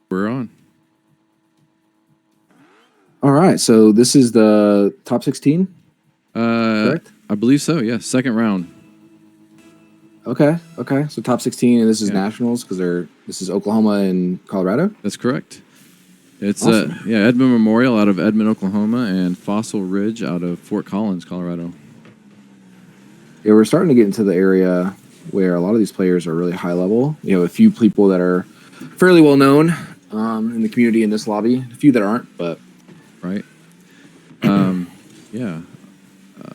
We're on. All right, so this is the top 16, correct? I believe so. Yeah, second round. Okay. So top 16, and this is Yeah. nationals because this is Oklahoma and Colorado. That's correct. It's Awesome. Edmond Memorial out of Edmond, Oklahoma, and Fossil Ridge out of Fort Collins, Colorado. Yeah, we're starting to get into the area where a lot of these players are really high level. You know, a few people that are fairly well known in the community in this lobby. A few that aren't, but Right. Yeah.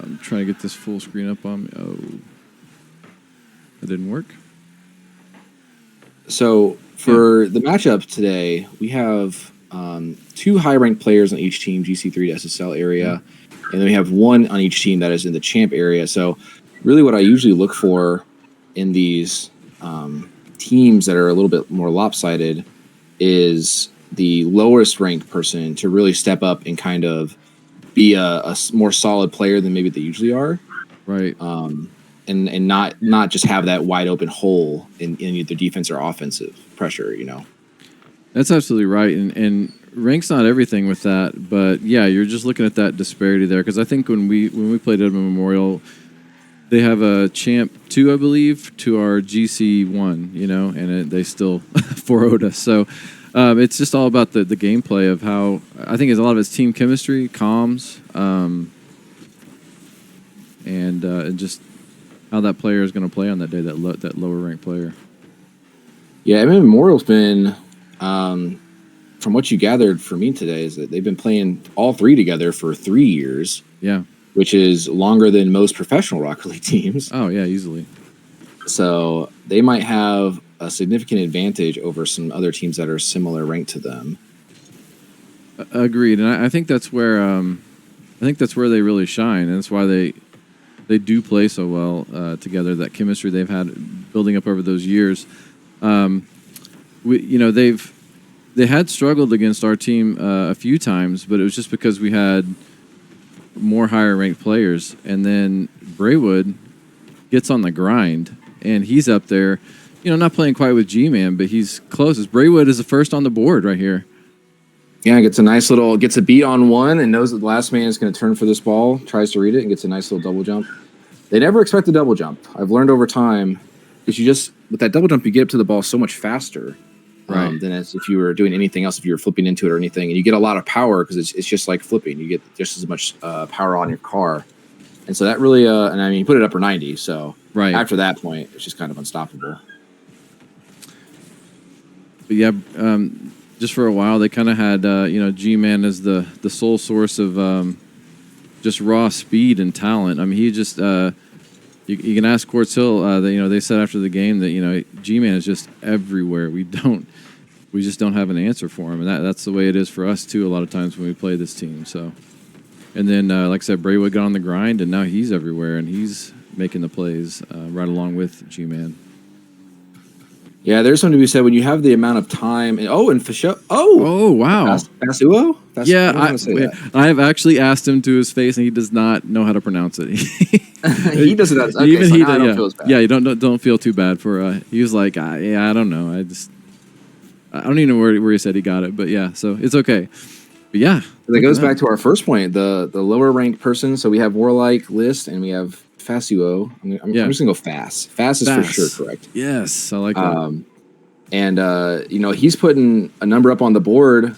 I'm trying to get this full screen up on me. Oh, that didn't work. So for the matchup today, we have two high-ranked players on each team, GC3 to SSL area, and then we have one on each team that is in the champ area. So really what I usually look for in these teams that are a little bit more lopsided is the lowest ranked person to really step up and kind of be a more solid player than maybe they usually are. Right. And not just have that wide open hole in either defense or offensive pressure, you know. That's absolutely right. And rank's not everything with that, but yeah, you're just looking at that disparity there. Because I think when we played Edmond Memorial, they have a champ 2, I believe, to our GC 1, you know, and they still 4-0'd us. So it's just all about the gameplay of how I think it's a lot of it's team chemistry, comms, and just how that player is going to play on that day, that lower ranked player. Yeah, I mean, Memorial's been, from what you gathered for me today, is that they've been playing all three together for 3 years. Yeah. Which is longer than most professional Rocket League teams. Oh, yeah, easily. So they might have a significant advantage over some other teams that are similar ranked to them. Agreed, and I think that's where they really shine, and that's why they do play so well together. That chemistry they've had building up over those years. They had struggled against our team a few times, but it was just because we had more higher ranked players, and then Braywood gets on the grind, and he's up there, not playing quite with G-Man, but he's closest. Braywood is the first on the board right here. Yeah, gets a beat on one and knows that the last man is going to turn for this ball, tries to read it, and gets a nice little double jump. They never expect a double jump. I've learned over time, because with that double jump, you get up to the ball so much faster. Right. Than as if you were doing anything else, if you were flipping into it or anything. And you get a lot of power because it's just like flipping. You get just as much power on your car. And so that really, and I mean, you put it upper 90. So right after that point, it's just kind of unstoppable. But yeah, just for a while, they kind of had, G-Man as the sole source of just raw speed and talent. I mean, he just, you can ask Quartz Hill, they said after the game that, G-Man is just everywhere. We just don't have an answer for him, and that's the way it is for us too. A lot of times when we play this team. So, and then like I said, Braywood got on the grind, and now he's everywhere, and he's making the plays right along with G-Man. Yeah, there's something to be said when you have the amount of time. And for sure. Oh wow. Fasuo? Yeah, I have actually asked him to his face, and he does not know how to pronounce it. He doesn't. Okay, even so he I don't feel as bad. Yeah, you don't feel too bad for. He was like, I don't know. I don't even know where he said he got it, but yeah, so it's okay. But yeah, that goes back to our first point, the lower ranked person. So we have Warlike, List, and we have Fasuo. I'm just gonna go Fast. Fast is for sure correct. Yes, I like that. And he's putting a number up on the board,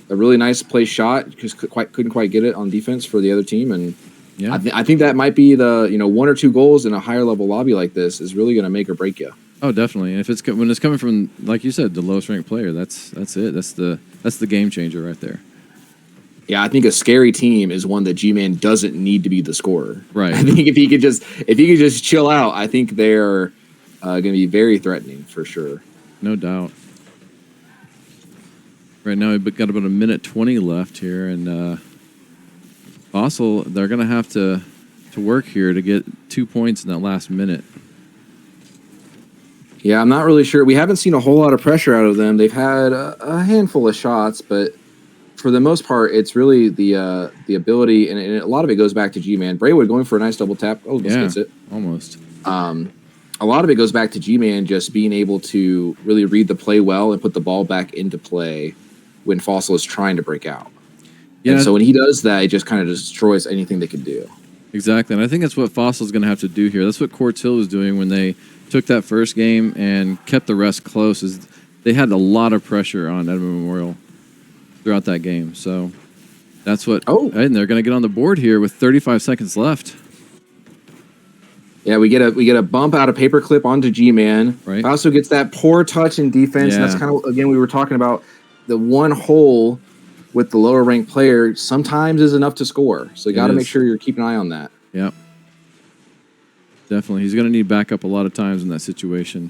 a really nice play shot, because couldn't quite get it on defense for the other team, and yeah, I think that might be the 1 or 2 goals in a higher level lobby like this is really gonna make or break you. Oh, definitely. And if when it's coming from, like you said, the lowest ranked player, that's it. That's the game changer right there. Yeah, I think a scary team is one that G-Man doesn't need to be the scorer. Right. I think if he could just chill out, I think they're going to be very threatening for sure. No doubt. Right now we've got about a minute 20 left here, and Fossil, they're going to have to work here to get 2 points in that last minute. Yeah, I'm not really sure. We haven't seen a whole lot of pressure out of them. They've had a handful of shots, but for the most part, it's really the ability, and a lot of it goes back to G-Man. Braywood going for a nice double tap. Oh, gets it. Almost. a lot of it goes back to G-Man just being able to really read the play well and put the ball back into play when Fossil is trying to break out. Yeah. And so when he does that, it just kind of destroys anything they can do. Exactly, and I think that's what Fossil's going to have to do here. That's what Quartz Hill was doing when they took that first game and kept the rest close. Is they had a lot of pressure on Edmond Memorial throughout that game. So that's what. Oh. And they're going to get on the board here with 35 seconds left. Yeah, we get a bump out of Paperclip onto G-Man. Right. Also gets that poor touch in defense. And that's Yeah. kind of, again, we were talking about the one hole with the lower ranked player sometimes is enough to score. So you got to make sure you're keeping an eye on that. Yep. Definitely. He's going to need backup a lot of times in that situation.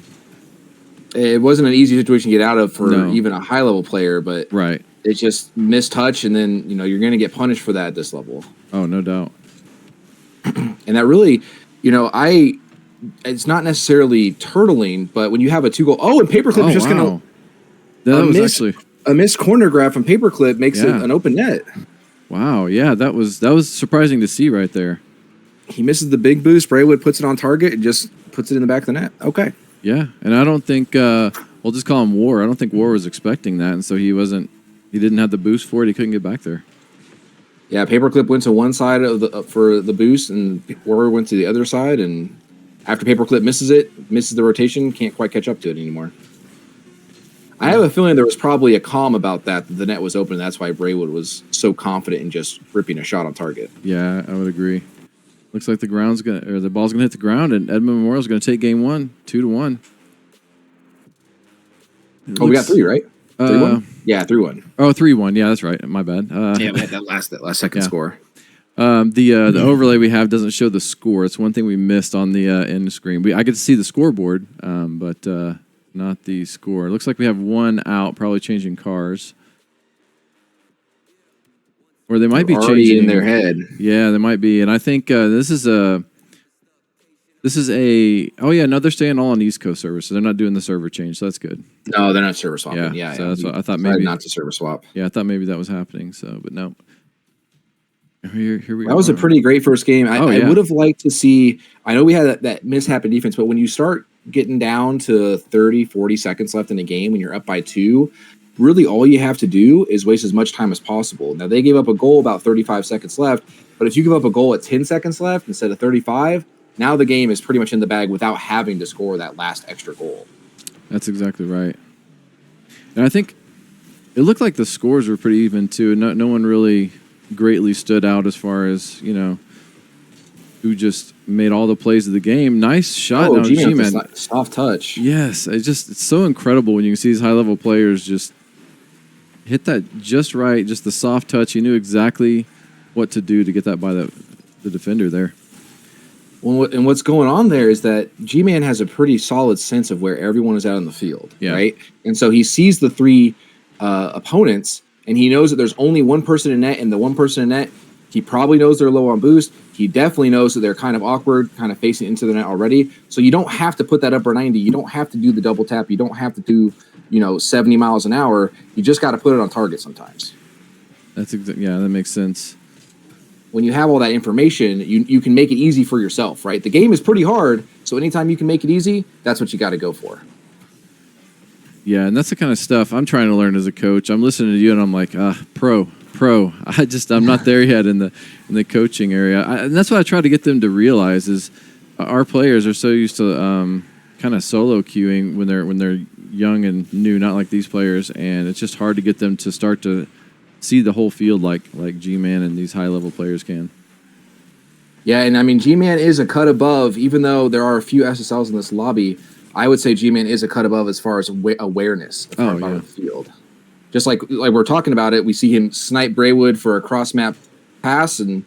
It wasn't an easy situation to get out of for No. even a high level player, but Right. it's just missed touch, and then you're going to get punished for that at this level. Oh, no doubt. And that really, it's not necessarily turtling, but when you have a 2-goal, and Paperclip is just going That was miss- actually. a missed corner grab from Paperclip makes it Yeah. an open net. Wow. Yeah, that was surprising to see right there. He misses the big boost. Braywood puts it on target and just puts it in the back of the net. Okay. Yeah, and I don't think we'll just call him War. I don't think War was expecting that, and so he didn't have the boost for it. He couldn't get back there. Yeah, Paperclip went to one side of for the boost, and Warrior went to the other side. And after Paperclip misses the rotation, can't quite catch up to it anymore. I have a feeling there was probably a calm about that the net was open. And that's why Braywood was so confident in just ripping a shot on target. Yeah, I would agree. Looks like the ball's gonna hit the ground, and Edmond Memorial's gonna take game 1, 2-1. We got 3, right? 3-1? Yeah, 3-1. Oh, 3-1. Yeah, that's right. My bad. Yeah, we had that last second Yeah. score. The overlay we have doesn't show the score. It's one thing we missed on the end screen. I get to see the scoreboard, but not the score. It looks like we have one out, probably changing cars. Or they might be Already changing in their head. Yeah, they might be. And I think this is a. Oh yeah, no, they're staying all on East Coast servers, so they're not doing the server change. So that's good. No, they're not server swapping. Yeah, Yeah, so that's what I thought. Decided Maybe not to server swap. Yeah, I thought maybe that was happening. So, but no. Here we go. That was a pretty great first game. I yeah. would have liked to see. I know we had that mishap in defense, but when you start getting down to 30, 40 seconds left in a game, when you're up by 2, really all you have to do is waste as much time as possible. Now, they gave up a goal about 35 seconds left, but if you give up a goal at 10 seconds left instead of 35, now the game is pretty much in the bag without having to score that last extra goal. That's exactly right. And I think it looked like the scores were pretty even too. No one really greatly stood out as far as, who just made all the plays of the game. Nice shot now, G-Man. Soft touch. Yes, it's so incredible when you can see these high-level players just hit that just right, just the soft touch. He knew exactly what to do to get that by the defender there. Well, and what's going on there is that G-Man has a pretty solid sense of where everyone is out on the field, right? And so he sees the 3 opponents, and he knows that there's only one person in net, and the one person in net, he probably knows they're low on boost. He definitely knows that they're kind of awkward, kind of facing into the net already. So you don't have to put that upper 90. You don't have to do the double tap. You don't have to do, 70 miles an hour. You just got to put it on target sometimes. That makes sense. When you have all that information, you can make it easy for yourself, right? The game is pretty hard, so anytime you can make it easy, that's what you got to go for. Yeah, and that's the kind of stuff I'm trying to learn as a coach. I'm listening to you, and I'm like, pro. I'm not there yet in the coaching area, and that's what I try to get them to realize is our players are so used to kind of solo queuing when they're young and new, not like these players, and it's just hard to get them to start to see the whole field like G-Man and these high-level players can. Yeah, and I mean, G-Man is a cut above, even though there are a few SSLs in this lobby. I would say G-Man is a cut above as far as awareness of the field. Just like we're talking about it, we see him snipe Braywood for a cross-map pass, and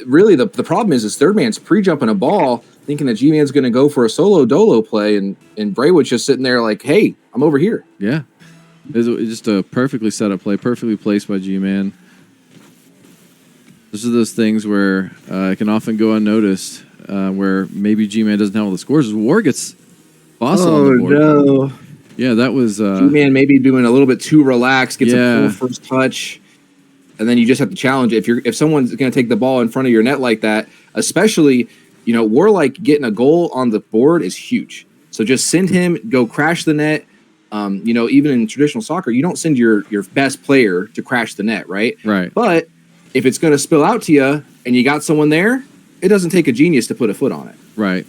really the problem is third man's pre-jumping a ball, thinking that G-Man's going to go for a solo dolo play, and Braywood's just sitting there like, hey, I'm over here. Yeah. It's just a perfectly set up play, perfectly placed by G-Man. Those are those things where it can often go unnoticed, where maybe G-Man doesn't have all the scores. War gets Fossil on the board. No. Yeah, that was... G-Man maybe doing a little bit too relaxed, gets a full first touch, and then you just have to challenge it. If someone's going to take the ball in front of your net like that, especially Warlike getting a goal on the board is huge. So just send him, go crash the net. Even in traditional soccer, you don't send your best player to crash the net, right? Right. But if it's going to spill out to you and you got someone there, it doesn't take a genius to put a foot on it. Right.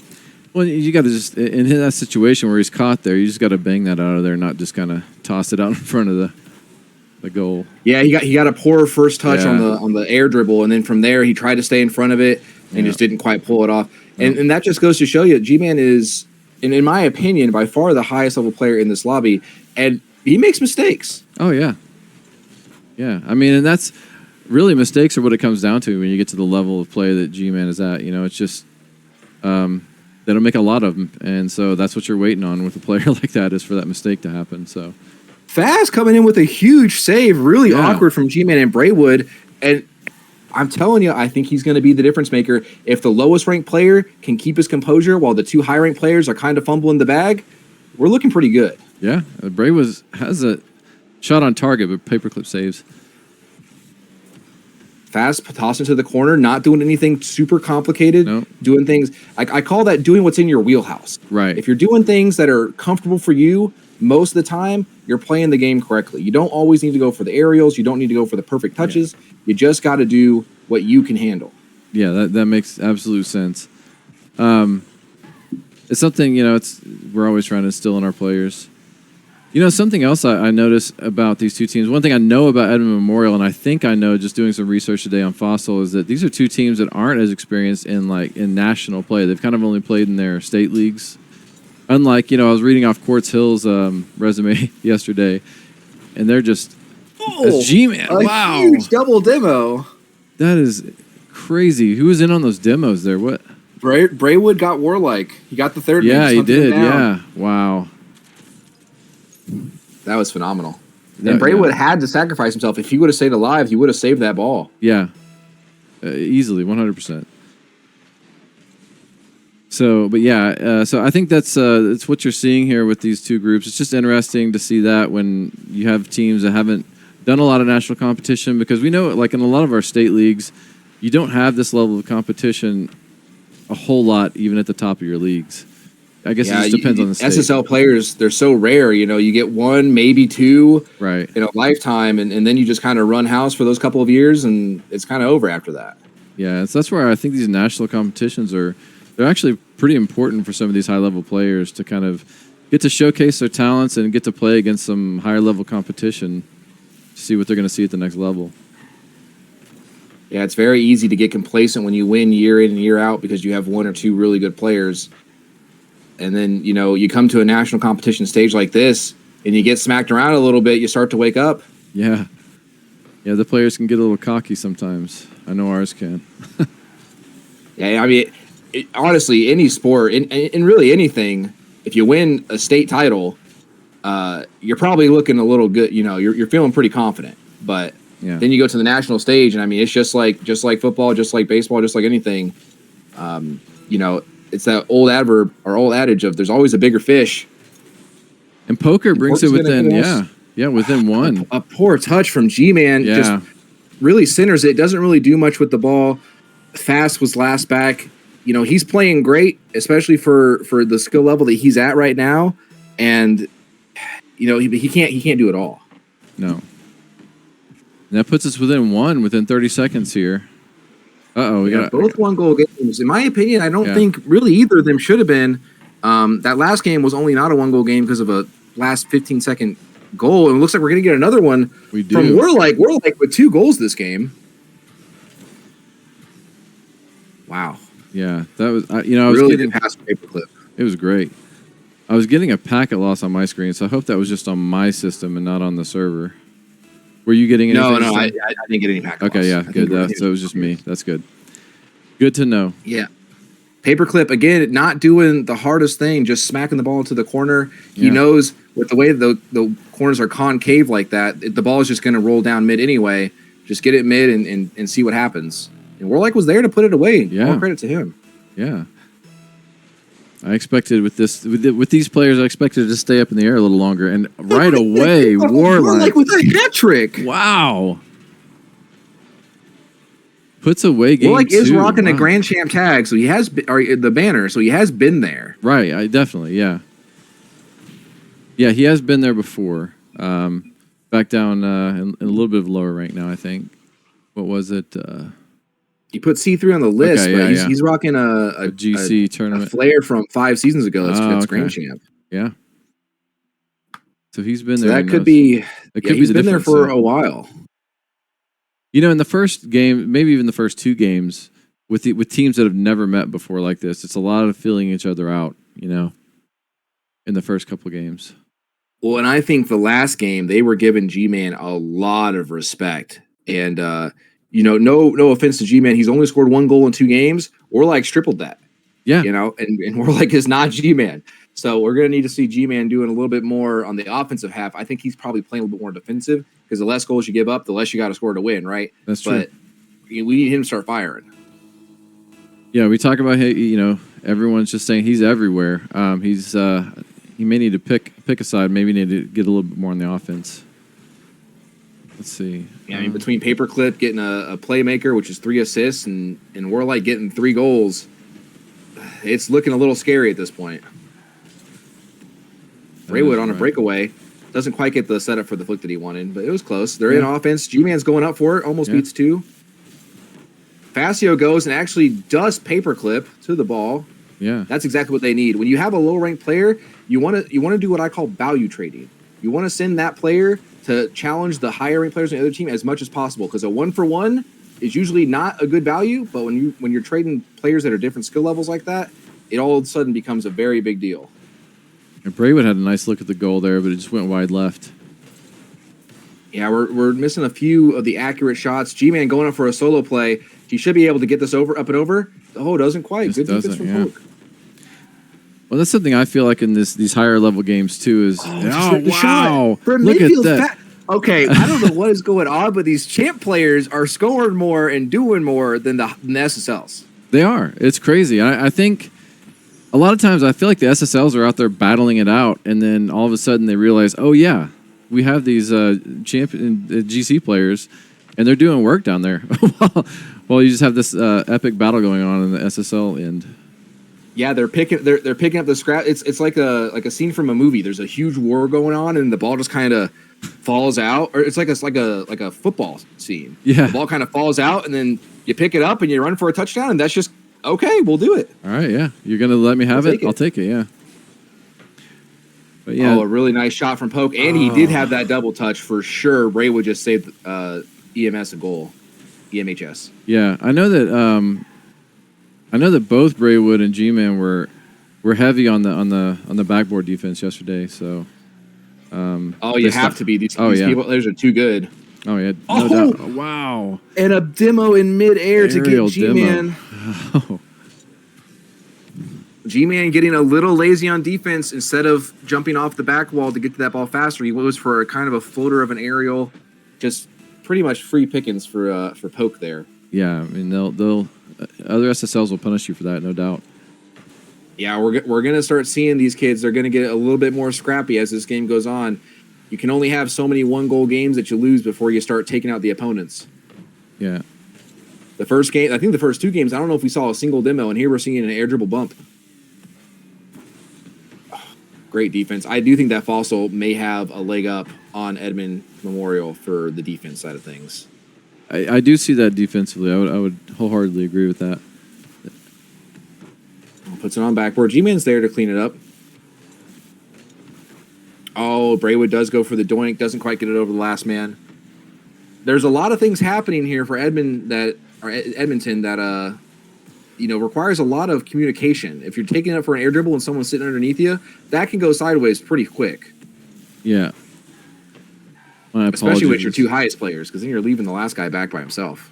Well, you got to just, in that situation where he's caught there, you just got to bang that out of there, not just kind of toss it out in front of the goal. Yeah, he got a poor first touch Yeah. on the air dribble, and then from there he tried to stay in front of it and just didn't quite pull it off. And that just goes to show you, G-Man is, and in my opinion, by far the highest level player in this lobby, and he makes mistakes. Oh, yeah. Yeah. I mean, and that's really, mistakes are what it comes down to when you get to the level of play that G-Man is at. It's just they don't make a lot of them. And so that's what you're waiting on with a player like that, is for that mistake to happen. So Fast coming in with a huge save, really Yeah. awkward from G-Man and Braywood. And I'm telling you, I think he's going to be the difference maker. If the lowest ranked player can keep his composure while the two high ranked players are kind of fumbling the bag, we're looking pretty good. yeah, Bray has a shot on target, but paperclip saves. Fast tossing to the corner, not doing anything super complicated, No. doing things. I call that doing what's in your wheelhouse. Right. If you're doing things that are comfortable for you, most of the time, you're playing the game correctly. You don't always need to go for the aerials. You don't need to go for the perfect touches. You just got to do what you can handle. Yeah, that makes absolute sense. It's something, we're always trying to instill in our players. Something else I noticed about these two teams, one thing I know about Edmond Memorial, and I think I know just doing some research today on Fossil, is that these are two teams that aren't as experienced in national play. They've kind of only played in their state leagues. Unlike, I was reading off Quartz Hill's resume yesterday, and they're just as G-Man. Wow, huge double demo. that is crazy. Who was in on those demos there? What? Braywood got Warlike. He got the third. Yeah, man, he hunted him did. down. Yeah, wow. That was phenomenal. Yeah, And Braywood yeah. had to sacrifice himself. If he would have stayed alive, he would have saved that ball. Yeah, easily, 100%. So, but yeah, so I think that's it's what you're seeing here with these two groups. It's just interesting to see that when you have teams that haven't done a lot of national competition, because we know, in a lot of our state leagues, you don't have this level of competition a whole lot, even at the top of your leagues. I guess it just depends on the state. SSL players, they're so rare. You get one, maybe two Right. in a lifetime, and then you just kind of run house for those couple of years, and it's kind of over after that. Yeah, so that's where I think these national competitions they're actually pretty important for some of these high-level players to kind of get to showcase their talents and get to play against some higher-level competition to see what they're going to see at the next level. Yeah, it's very easy to get complacent when you win year in and year out because you have one or two really good players. And then, you come to a national competition stage like this and you get smacked around a little bit, you start to wake up. Yeah. Yeah, the players can get a little cocky sometimes. I know ours can. Yeah, I mean, honestly, any sport, in really anything, if you win a state title, you're probably looking a little good. You're feeling pretty confident. But Yeah. then you go to the national stage, and I mean, it's just like football, just like baseball, just like anything. It's that old adverb or old adage of there's always a bigger fish. And poker brings it Port's gonna within, hit us. within one. A poor touch from G-Man Yeah. just really centers it. Doesn't really do much with the ball. Fast was last back. He's playing great, especially for the skill level that he's at right now. And he can't do it all. No. And that puts us within 30 seconds here. Uh-oh, we got Both 1-goal games. In my opinion, I don't Yeah. think really either of them should have been. That last game was only not a 1-goal game because of a last 15-second goal. And it looks like we're going to get another one We do. from Warlike. Warlike with 2 goals this game. Wow. Yeah, that was I was Really getting, did pass paperclip. it was great. I was getting a packet loss on my screen, so I hope that was just on my system and not on the server. Were you getting anything? No, I didn't get any pack loss. Okay, yeah, I think good. we're- So it was just me. That's good. Good to know. Yeah. Paperclip, again, not doing the hardest thing, just smacking the ball into the corner. He Yeah. knows with the way the corners are concave like that, the ball is just going to roll down mid anyway. Just get it mid and see what happens. And Warlike was there to put it away. Yeah. More credit to him. Yeah. I expected with these players, I expected it to stay up in the air a little longer, and right away, Warlike. with a hat trick. Wow. puts away game Warlike is two. rocking the Wow. Grand Champ tag, so he has or the banner, so he has been there. Right, I definitely, yeah. Yeah, he has been there before. Back down in a little bit of lower rank now, I think. What was it? He put C3 on the list, Okay, but yeah, he's rocking a GC a tournament. flare from 5 seasons ago. That's Oh, Grand okay. Champ. Yeah. So he's been So there. that could be. It Yeah, could he's be the been there difference, for yeah. a while. You know, in the first game, maybe even the first two games, with teams that have never met before like this, it's a lot of feeling each other out. You know, in the first couple games. Well, and I think the last game they were giving G-Man a lot of respect, and you know, no offense to G-Man, he's only scored 1 goal in 2 games. Warlike's tripled that. Yeah. You know, and Warlike is not G-Man. So we're going to need to see G-Man doing a little bit more on the offensive half. I think he's probably playing a little bit more defensive because the less goals you give up, the less you got to score to win, right? That's true. But we need him to start firing. Yeah, we talk about, you know, everyone's just saying he's everywhere. He may need to pick a side. Maybe need to get a little bit more on the offense. Let's see. Yeah, I mean, between Paperclip getting a playmaker, which is 3 assists, and Warlike getting 3 goals, it's looking a little scary at this point. Raywood on a breakaway. Doesn't quite get the setup for the flick that he wanted, but it was close. They're in offense. G-Man's going up for it. Almost beats 2. Facio goes and actually does Paperclip to the ball. Yeah. That's exactly what they need. When you have a low-ranked player, you want to do what I call value trading. You want to send that player to challenge the higher-ranked players on the other team as much as possible, because a 1-for-1 is usually not a good value, but when you're trading players that are different skill levels like that, it all of a sudden becomes a very big deal. And Braywood had a nice look at the goal there, but it just went wide left. Yeah, we're missing a few of the accurate shots. G-Man going up for a solo play. He should be able to get this up and over. Oh, doesn't quite. Just Good defense doesn't, from yeah. Polk. Well, that's something I feel like in these higher level games too. Is The shot. wow! For Look at Mayfield's that. Okay, I don't know what is going on, but these champ players are scoring more and doing more than the SSLs. They are. It's crazy. I think a lot of times I feel like the SSLs are out there battling it out, and then all of a sudden they realize, oh yeah, we have these champion GC players, and they're doing work down there. Well, you just have this epic battle going on in the SSL end. Yeah, they're picking up the scrap. It's like a scene from a movie. There's a huge war going on, and the ball just kind of falls out, or it's like a football scene. Yeah. The ball kind of falls out, and then you pick it up and you run for a touchdown, and that's just okay. We'll do it. All right, yeah. You're gonna let me have it? I'll take it. Yeah. But yeah, Oh, a really nice shot from Poke, and he did have that double touch for sure. Ray would just save EMS a goal, EMHS. yeah. I know that both Braywood and G-Man were heavy on the backboard defense yesterday. So. You have to be. These people, those are too good. Oh yeah, no doubt. Oh, wow. And a demo in midair to Aerial get G-Man. Oh. G-Man getting a little lazy on defense instead of jumping off the back wall to get to that ball faster. He goes for a kind of a floater of an aerial, just pretty much free pickings for Poke there. Yeah, I mean they'll other SSLs will punish you for that, no doubt. Yeah, we're gonna start seeing these kids. They're gonna get a little bit more scrappy as this game goes on. You can only have so many 1-goal games that you lose before you start taking out the opponents. Yeah. The first game, I think the first 2 games, I don't know if we saw a single demo, and here we're seeing an air dribble bump. Great defense. I do think that Fossil may have a leg up on Edmond Memorial for the defense side of things. I do see that defensively. I would wholeheartedly agree with that. Puts it on backboard. G-Man's there to clean it up. Oh, Braywood does go for the doink. Doesn't quite get it over the last man. There's a lot of things happening here for Edmonton that requires a lot of communication. If you're taking it for an air dribble and someone's sitting underneath you, that can go sideways pretty quick. Yeah. Especially with your 2 highest players, because then you're leaving the last guy back by himself.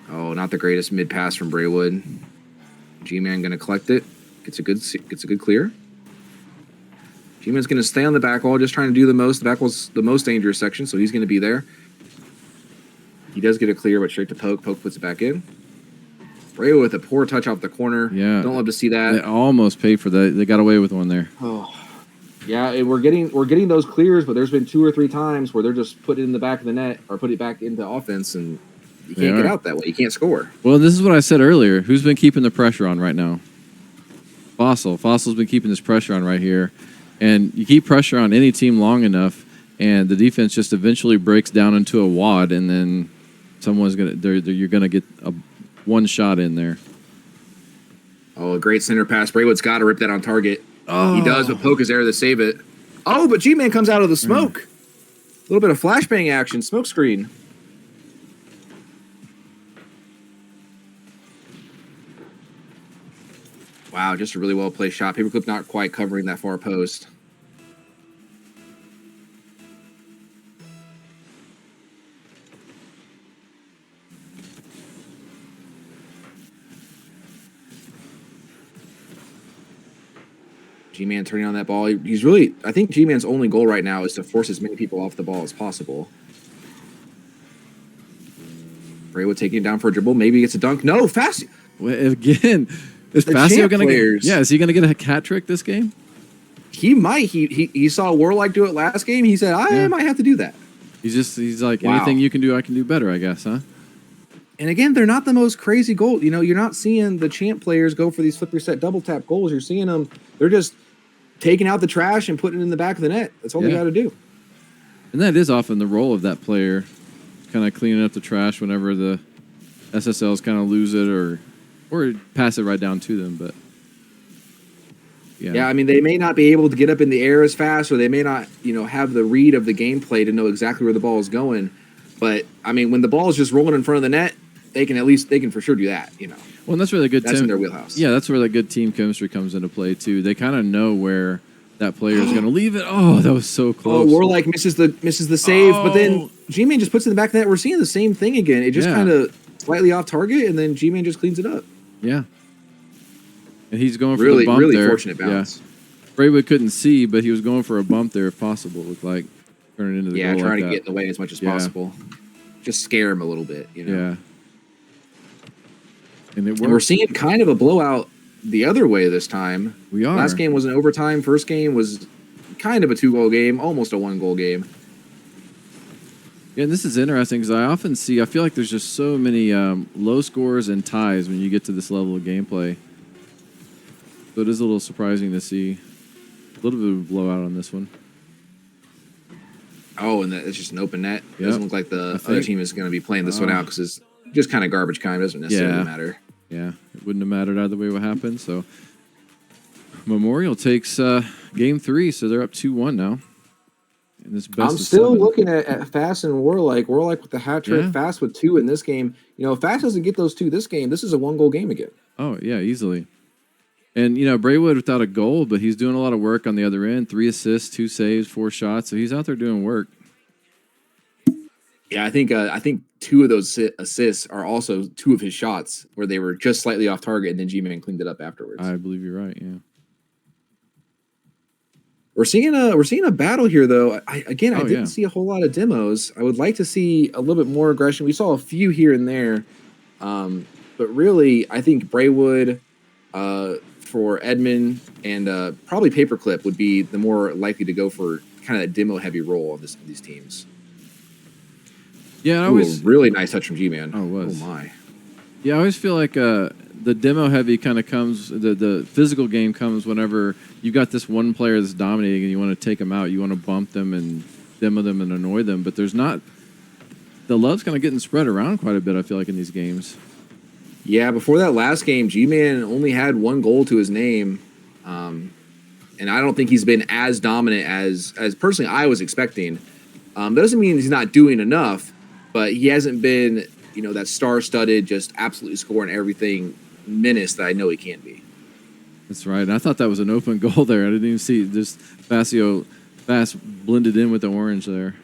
Oh, not the greatest mid pass from Braywood. G-Man gonna collect it. Gets a good clear. G-Man's gonna stay on the back wall, just trying to do the most. The back wall's the most dangerous section, so he's gonna be there. He does get a clear, but straight to Poke. Poke puts it back in. Braywood with a poor touch off the corner. Yeah. Don't love to see that. They almost paid for that. They got away with one there. Oh. Yeah, and we're getting those clears, but there's been 2 or 3 times where they're just put it in the back of the net or put it back into offense, and you They can't get are. out that way. You can't score. Well, this is what I said earlier. Who's been keeping the pressure on right now? Fossil. Fossil's been keeping this pressure on right here. And you keep pressure on any team long enough, and the defense just eventually breaks down into a wad, and then you're gonna get one shot in there. Oh, a great center pass. Braywood's got to rip that on target. Oh, He does, but Poke is there to save it. Oh, but G-Man comes out of the smoke. A little bit of flashbang action, smoke screen. Wow, just a really well placed shot. Paperclip not quite covering that far post. G-Man turning on that ball. He's really, I think G-Man's only goal right now is to force as many people off the ball as possible. Braywood taking it down for a dribble. Maybe he gets a dunk. No, fast. Again, is The Facio champ gonna players. get? Yeah, is he gonna get a hat trick this game? He might. He saw Warlike do it last game. He said, I Yeah. might have to do that. He's like, Wow. anything you can do, I can do better, I guess, huh? And again, they're not the most crazy goal. You know, you're not seeing the champ players go for these flip reset double tap goals. You're seeing them. They're just taking out the trash and putting it in the back of the net. That's all they Yeah. got to do. And that is often the role of that player, kind of cleaning up the trash whenever the SSLs kind of lose it or pass it right down to them. But Yeah, I mean, they may not be able to get up in the air as fast, or they may not, have the read of the gameplay to know exactly where the ball is going. But I mean, when the ball is just rolling in front of the net, they can for sure do that. Well, and that's where the good That's in their wheelhouse. Yeah, that's where the good team chemistry comes into play too. They kind of know where that player is going to leave it. Oh, that was so Oh, close. Warlike misses the save, but then Oh. G-Man just puts it in the back of the net. We're seeing the same thing again. It just Yeah. kind of slightly off target, and then G-Man just cleans it up. Yeah. And he's going for Really, the bump really there. fortunate bounce. Yeah. Braywood couldn't see, but he was going for a bump there if possible. It looked like turn it into the Yeah, goal trying like to that. get in the way as much as Yeah. possible. Just scare him a little bit, Yeah. And it And we're worked. seeing kind of a blowout the other way this time. We are. Last game was an overtime. First game was kind of a 2-goal game, almost a 1-goal game. Yeah, and this is interesting because I feel like there's just so many low scores and ties when you get to this level of gameplay. So it is a little surprising to see a little bit of a blowout on this one. Oh, and it's just an open net. Yep. Doesn't look like the I other think- team is going to be playing this one Oh. out because it's just kind of garbage time. Doesn't necessarily Yeah. matter. Yeah, it wouldn't have mattered either way what happened. So Memorial takes game 3, so they're up 2-1 now. And it's best I'm of still 7. looking at Fast and Warlike. Warlike with the hat trick, Yeah. Fast with 2 in this game. If Fast doesn't get those 2 this game, this is a 1-goal game again. Oh, yeah, easily. And, Braywood without a goal, but he's doing a lot of work on the other end. 3 assists, 2 saves, 4 shots. So he's out there doing work. Yeah, I think 2 of those assists are also 2 of his shots where they were just slightly off target, and then G-Man cleaned it up afterwards. I believe you're right, yeah. We're seeing a battle here, though. I didn't yeah. see a whole lot of demos. I would like to see a little bit more aggression. We saw a few here and there, but really, I think Braywood for Edmund and probably Paperclip would be the more likely to go for kind of that demo heavy role of these teams. Yeah, I Ooh, always a really nice touch from G-Man. Oh, it was. Oh my. Yeah, I always feel like the demo heavy kind of comes, the physical game comes whenever you got this one player that's dominating and you want to take them out. You want to bump them and demo them and annoy them. But there's not, the love's kind of getting spread around quite a bit, I feel like, in these games. Yeah, before that last game, G-Man only had 1 goal to his name. And I don't think he's been as dominant as personally I was expecting. That doesn't mean he's not doing enough, but he hasn't been, that star-studded, just absolutely scoring everything menace that I know he can be. That's right. And I thought that was an open goal there. I didn't even see just Fast blended in with the orange there.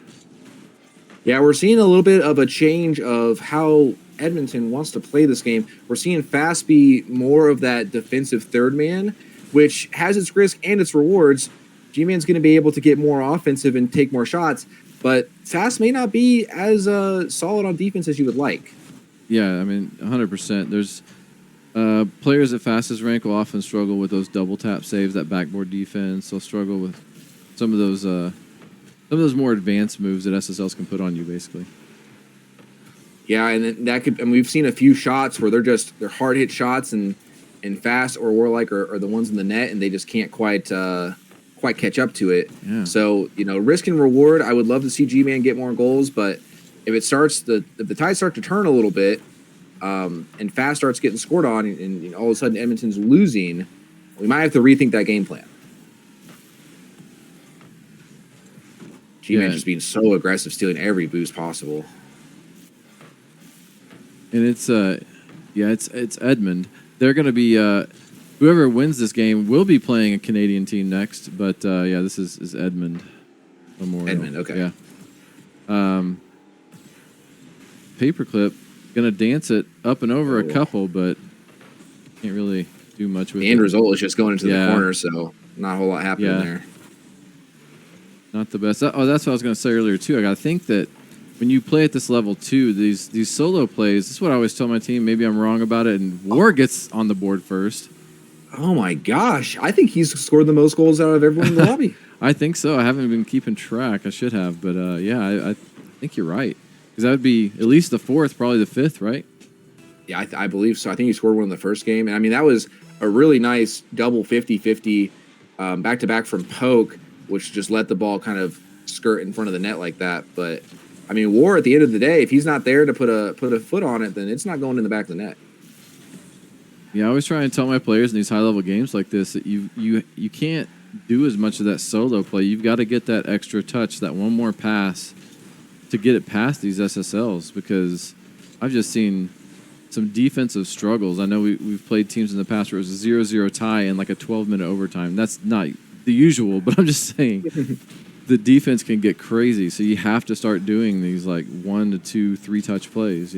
Yeah, we're seeing a little bit of a change of how Edmonton wants to play this game. We're seeing Fast be more of that defensive third man, which has its risk and its rewards. G-Man's going to be able to get more offensive and take more shots, but Fast may not be as solid on defense as you would like. Yeah, I mean, 100%. There's players at Fastest rank will often struggle with those double tap saves, that backboard defense. They'll struggle with some of those more advanced moves that SSLs can put on you, basically. Yeah, and then that could. And we've seen a few shots where they're hard hit shots, and Fast or Warlike are the ones in the net, and they just can't quite catch up to it. Yeah. So risk and reward. I would love to see G-Man get more goals, but if the tide starts to turn a little bit, and Fast starts getting scored on, and all of a sudden Edmonton's losing, we might have to rethink that game plan. G-Man just being so aggressive, stealing every boost possible. And it's Edmund. They're going to be whoever wins this game will be playing a Canadian team next. But this is Edmund Memorial. Edmund, okay. Yeah. Paperclip gonna dance it up and over a couple, but can't really do much with it. The end result is just going into the corner, so not a whole lot happening there. Not the best. That's what I was gonna say earlier too. I gotta think that when you play at this level too, these solo plays, this is what I always tell my team. Maybe I'm wrong about it, and War gets on the board first. Oh my gosh. I think he's scored the most goals out of everyone in the lobby. I think so. I haven't been keeping track. I should have, but I think you're right. Because that would be at least the fourth, probably the fifth, right? Yeah, I believe so. I think he scored one in the first game. And I mean, that was a really nice double 50-50 back-to-back from Poke, which just let the ball kind of skirt in front of the net like that. But, I mean, War, at the end of the day, if he's not there to put a foot on it, then it's not going in the back of the net. Yeah, I always try and tell my players in these high-level games like this that you can't do as much of that solo play. You've got to get that extra touch, that one more pass to get it past these SSLs, because I've just seen some defensive struggles. I know we've played teams in the past where it was a 0-0 tie and like a 12-minute overtime. That's not the usual, but I'm just saying the defense can get crazy. So you have to start doing these like 1 to 2, 3 touch plays,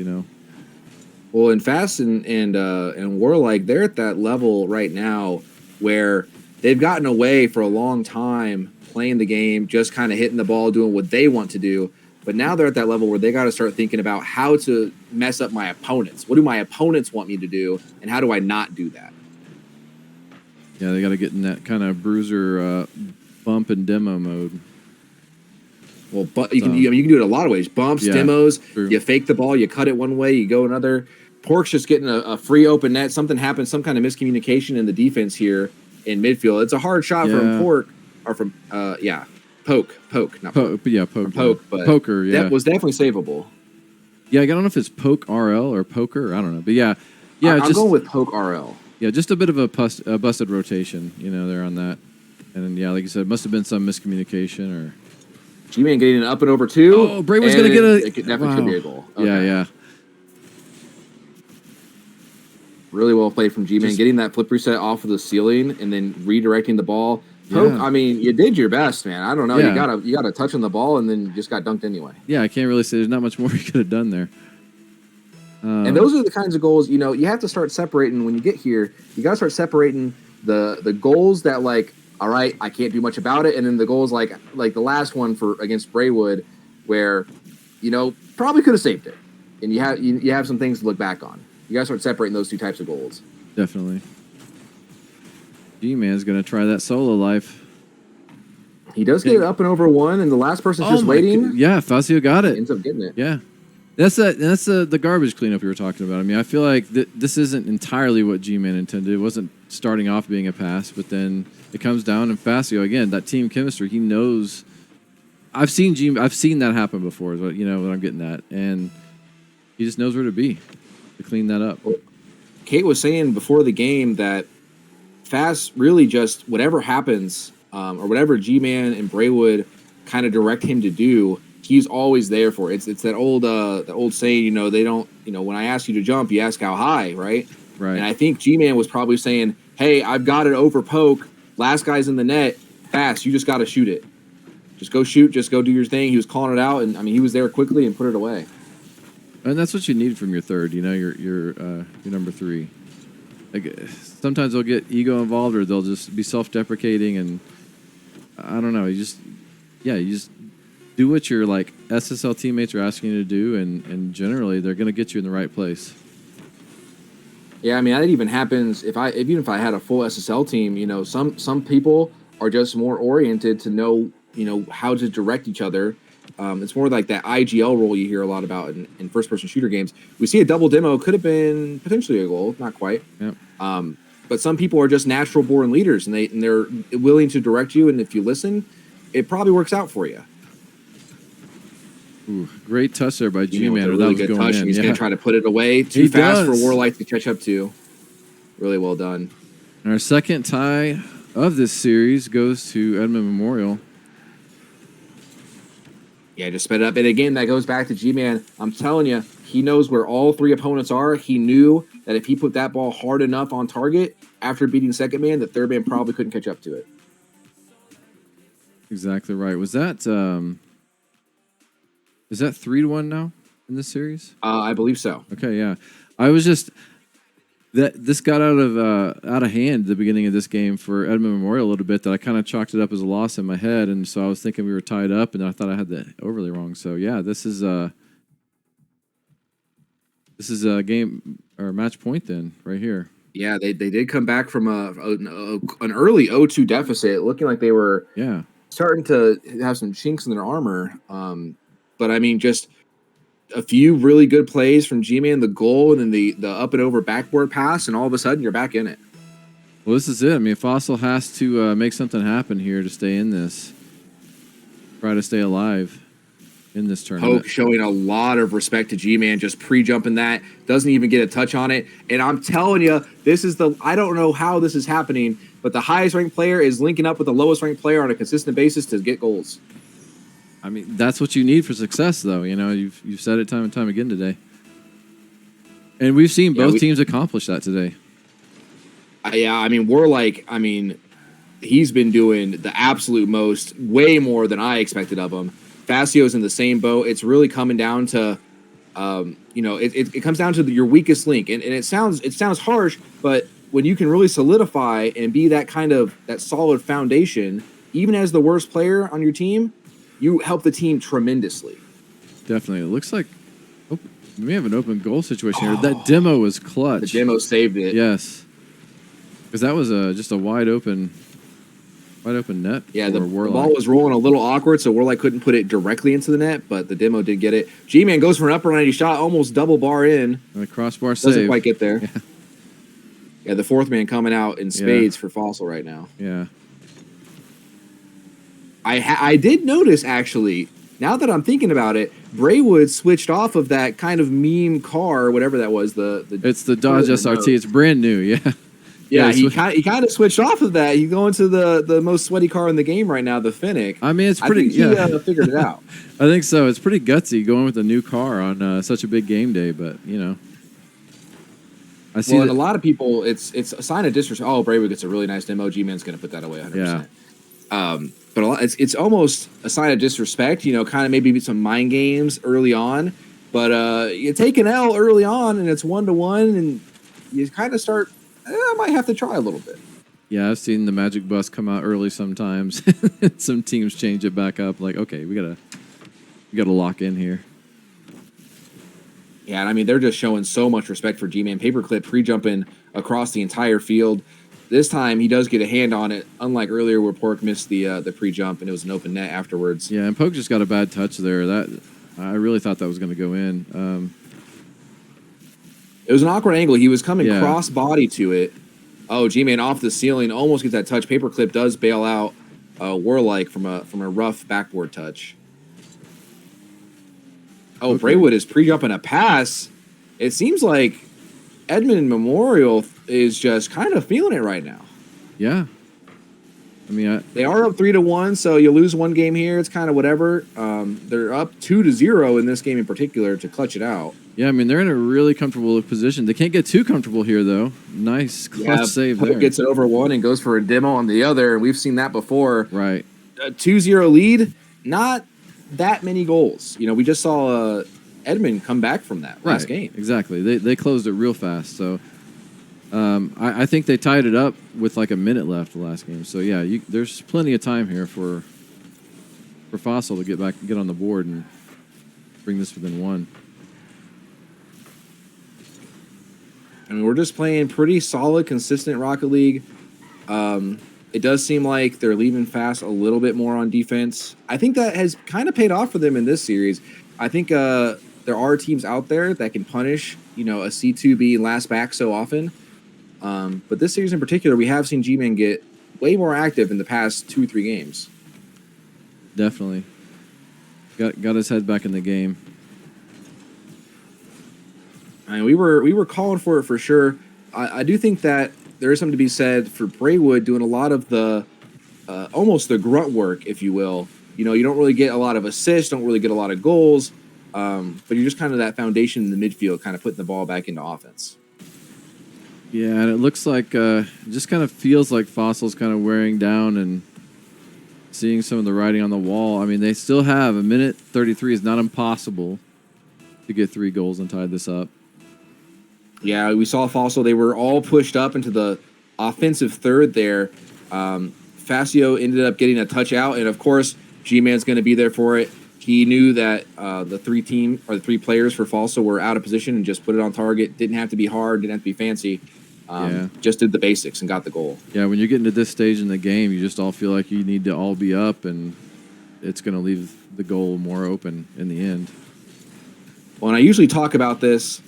Well, and Fast and Warlike, they're at that level right now where they've gotten away for a long time playing the game, just kind of hitting the ball, doing what they want to do. But now they're at that level where they got to start thinking about how to mess up my opponents. What do my opponents want me to do, and how do I not do that? Yeah, they got to get in that kind of bruiser bump and demo mode. Well, but you can do it a lot of ways. Bumps, demos. True. You fake the ball, you cut it one way, you go another. Pork's just getting a free open net. Something happens, some kind of miscommunication in the defense here in midfield. It's a hard shot from Pork, or from Poke, not Poke. Yeah, Poke. From Poke, but Poker, yeah. that was definitely savable. Yeah, I don't know if it's Poke RL or Poker. I don't know, but yeah. I'm going with Poke RL. Yeah, just a bit of a busted rotation, there on that, and then like you said, must have been some miscommunication or. G-Man getting an up and over two. Oh, Bray was gonna get a. It definitely could be a goal. Okay. Yeah. Really well played from G-Man, getting that flip reset off of the ceiling and then redirecting the ball. Poke, I mean, you did your best, man. I don't know. Yeah. You got a touch on the ball and then just got dunked anyway. Yeah, I can't really say there's not much more you could have done there. And those are the kinds of goals, you have to start separating when you get here. You got to start separating the goals that, like, all right, I can't do much about it, and then the goals like the last one against Braywood, where, probably could have saved it, and you have some things to look back on. You got to start separating those two types of goals. Definitely. G-Man's gonna try that solo life. He does get it up and over one, and the last person's just waiting. Yeah, Fazio got it. Ends up getting it. Yeah. That's the garbage cleanup you were talking about. I mean, I feel like this isn't entirely what G-Man intended. It wasn't starting off being a pass, but then it comes down, and Fazio, again, that team chemistry, he knows. I've seen that happen before, is what I'm getting at, and he just knows where to be to clean that up. Kate was saying before the game that Fast really just, whatever happens, or whatever G-Man and Braywood kind of direct him to do, he's always there for it. It's that old saying, they don't, when I ask you to jump, you ask how high, right? Right. And I think G-Man was probably saying, hey, I've got it over Poke. Last guy's in the net. Fast, you just got to shoot it. Just go shoot. Just go do your thing. He was calling it out, and I mean, he was there quickly and put it away. And that's what you need from your third. Your number three. Like, sometimes they'll get ego involved, or they'll just be self-deprecating, and I don't know. You just do what your like SSL teammates are asking you to do, and generally they're going to get you in the right place. Yeah, I mean, that even happens even if I had a full SSL team. Some people are just more oriented to know, how to direct each other. It's more like that IGL role you hear a lot about in first-person shooter games. We see a double demo, could have been potentially a goal, not quite. Yep. But some people are just natural-born leaders, and they're willing to direct you, and if you listen, it probably works out for you. Ooh, great touch there by G-Man. Really That was good going touch, in. and he's Yeah. going to try to put it away. Too He fast does. for Warlike to catch up to. Really well done. And our second tie of this series goes to Edmond Memorial. Yeah, just sped it up. And again, that goes back to G-Man. I'm telling you, he knows where all three opponents are. He knew that if he put that ball hard enough on target after beating second man, the third man probably couldn't catch up to it. Exactly right. Was that is that 3-1 now in this series? I believe so. Okay, yeah. I was just that this got out of hand at the beginning of this game for Edmond Memorial a little bit, that I kind of chalked it up as a loss in my head, and so I was thinking we were tied up, and I thought I had that overly wrong. So yeah, this is a game or match point then right here. Yeah, they did come back from an early 0-2 deficit, looking like they were starting to have some chinks in their armor. But I mean, just a few really good plays from G-Man, the goal, and then the up and over backboard pass, and all of a sudden you're back in it. Well, this is it. I mean, Fossil has to make something happen here to stay in this. Try to stay alive in this tournament. Poke showing a lot of respect to G-Man, just pre-jumping that. Doesn't even get a touch on it. And I'm telling you, I don't know how this is happening, but the highest ranked player is linking up with the lowest ranked player on a consistent basis to get goals. I mean, that's what you need for success, though. You've said it time and time again today. And we've seen both teams accomplish that today. Warlike, he's been doing the absolute most, way more than I expected of him. Facio's in the same boat. It's really coming down to, it comes down to your weakest link. And it sounds harsh, but when you can really solidify and be that solid foundation, even as the worst player on your team, you help the team tremendously. Definitely. It looks like we may have an open goal situation here. That demo was clutch. The demo saved it. Yes. Because that was just a wide open net. Yeah, the ball was rolling a little awkward, so Warlike couldn't put it directly into the net, but the demo did get it. G-Man goes for an upper 90 shot, almost double bar in. And the crossbar save. Doesn't quite get there. Yeah, the fourth man coming out in spades for Fossil right now. Yeah. I did notice, actually, now that I'm thinking about it, Braywood switched off of that kind of meme car, whatever that was. It's the Dodge SRT. It's brand new, yeah. Yeah, he kind of switched off of that. He's going to the most sweaty car in the game right now, the Fennec. I mean, it's pretty. He figured it out. I think so. It's pretty gutsy going with a new car on such a big game day, but I see. Well, and a lot of people, it's a sign of disrespect. Oh, Braywood gets a really nice demo. G-Man's going to put that away 100%. Yeah. But it's almost a sign of disrespect. Kind of maybe some mind games early on, but you take an L early on, and it's 1-1, and you kind of start. I might have to try a little bit. Yeah, I've seen the Magic Bus come out early sometimes. Some teams change it back up. Like, okay, we gotta lock in here. Yeah, and I mean they're just showing so much respect for G-Man. Paperclip pre-jumping across the entire field. This time he does get a hand on it, unlike earlier where Pork missed the pre-jump and it was an open net afterwards. Yeah, and Poke just got a bad touch there. I really thought that was going to go in. It was an awkward angle. He was coming cross body to it. Oh, G-Man off the ceiling, almost gets that touch. Paperclip does bail out Warlike from a rough backboard touch. Oh, okay. Braywood is pre-jumping a pass. It seems like Edmond Memorial is just kind of feeling it right now. Yeah. I mean, they are up 3-1, so you lose one game here. It's kind of whatever. They're up 2-0 in this game in particular to clutch it out. Yeah, I mean, they're in a really comfortable position. They can't get too comfortable here, though. Nice clutch save there. Gets it over one and goes for a demo on the other. We've seen that before. Right. A 2-0 lead, not that many goals. We just saw Edmond come back from that last game. Exactly. They closed it real fast. So I think they tied it up with like a minute left the last game. So, yeah, there's plenty of time here for Fossil to get on the board and bring this within one. I mean, we're just playing pretty solid, consistent Rocket League. It does seem like they're leaving Fast a little bit more on defense. I think that has kind of paid off for them in this series. I think there are teams out there that can punish, a C2 being last back so often. But this series in particular, we have seen G-Man get way more active in the past 2-3 games. Definitely. Got his head back in the game. I mean, we were calling for it for sure. I do think that there is something to be said for Braywood doing a lot of the almost the grunt work, if you will. You don't really get a lot of assists, don't really get a lot of goals, but you're just kind of that foundation in the midfield, kind of putting the ball back into offense. Yeah, and it looks like it just kind of feels like Fossil's kind of wearing down and seeing some of the writing on the wall. I mean, they still have a minute 33 is not impossible to get 3 goals and tie this up. Yeah, we saw Fossil. They were all pushed up into the offensive third there. Facio ended up getting a touch out, and of course, G-Man's going to be there for it. He knew that the 3 players for Fossil were out of position and just put it on target. Didn't have to be hard, didn't have to be fancy. Just did the basics and got the goal. Yeah, when you're getting to this stage in the game, you just all feel like you need to all be up, and it's going to leave the goal more open in the end. Well, and I usually talk about this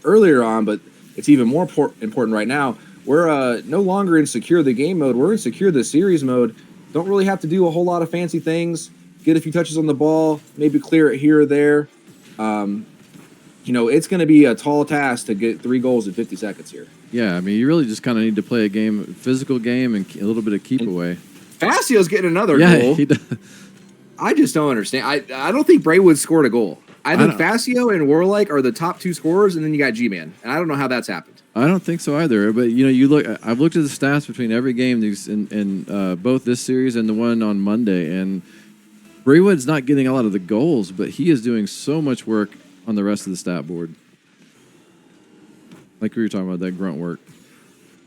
earlier on, but it's even more important right now. We're no longer in secure the game mode. We're in secure the series mode. Don't really have to do a whole lot of fancy things. Get a few touches on the ball, maybe clear it here or there. It's going to be a tall task to get 3 goals in 50 seconds here. Yeah, I mean, you really just kind of need to play a physical game, and a little bit of keep away. Facio's getting another goal. Yeah, he does. I just don't understand. I don't think Braywood scored a goal. I think Facio and Warlike are the top 2 scorers, and then you got G-Man. And I don't know how that's happened. I don't think so either. But you look. I've looked at the stats between every game in both this series and the one on Monday, and Braywood's not getting a lot of the goals, but he is doing so much work on the rest of the stat board. Like we were talking about that grunt work.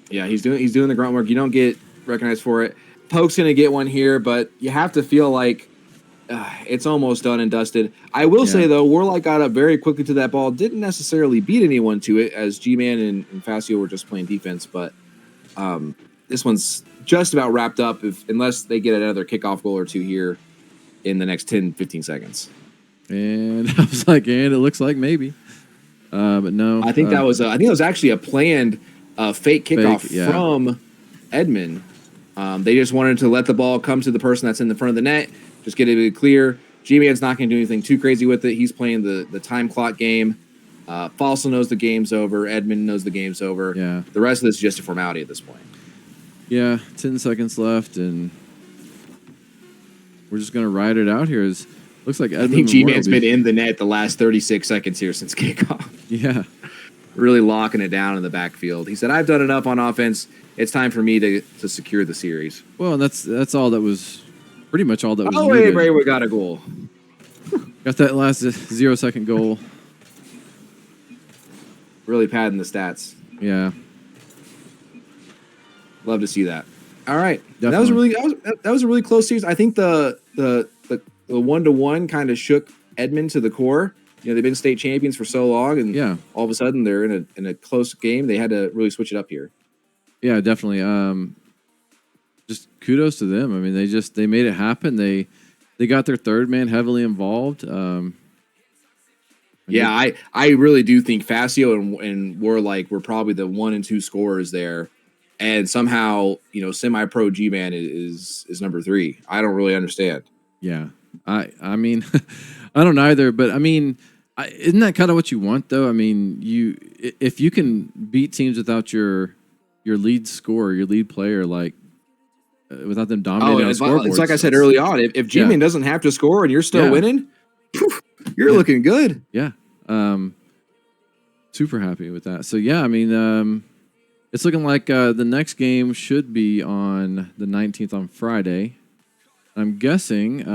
Yeah, he's doing the grunt work. You don't get recognized for it. Poke's gonna get one here, but you have to feel like it's almost done and dusted. I will say though, Warlock got up very quickly to that ball. Didn't necessarily beat anyone to it, as G-Man and Facio were just playing defense. But this one's just about wrapped up, unless they get another kickoff goal or 2 here in the next 10-15 seconds. And I was like, and it looks like maybe, but no. I think that was actually a planned fake kickoff from Edmund. They just wanted to let the ball come to the person that's in the front of the net, just get it clear. G-Man's not going to do anything too crazy with it. He's playing the time clock game. Fossil knows the game's over. Edmund knows the game's over. Yeah. The rest of this is just a formality at this point. Yeah, 10 seconds left, and we're just going to ride it out here. Looks like Edmund I think G-Man's been in the net the last 36 seconds here since kickoff. Yeah. Really locking it down in the backfield. He said, I've done enough on offense. It's time for me to secure the series. Well, that's all that was, pretty much all that was needed. Oh, wait, Braywood got a goal. Got that last 0-second goal. Really padding the stats. Yeah. Love to see that. All right. Definitely. That was a really close series. I think the 1-1 kind of shook Edmund to the core. They've been state champions for so long, and all of a sudden they're in a close game. They had to really switch it up here. Yeah, definitely. Just kudos to them. I mean, they made it happen. They got their third man heavily involved. I really do think Facio and Warlike were probably the 1 and 2 scorers there, and somehow semi-pro G-Man is number 3. I don't really understand. Yeah, I mean, I don't either. But I mean, isn't that kind of what you want, though? I mean, if you can beat teams without your lead scorer, your lead player, like without them dominating on scoreboards. It's like I said early on. If G-Man doesn't have to score and you're still winning, you're looking good. Yeah, super happy with that. So yeah, I mean, it's looking like the next game should be on the 19th on Friday. I'm guessing it's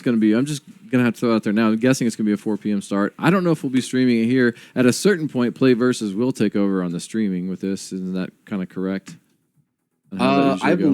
going to be, I'm just going to have to throw it out there now. I'm guessing it's going to be a 4 p.m. start. I don't know if we'll be streaming it here. At a certain point, Play Versus will take over on the streaming with this. Isn't that kind of correct? I believe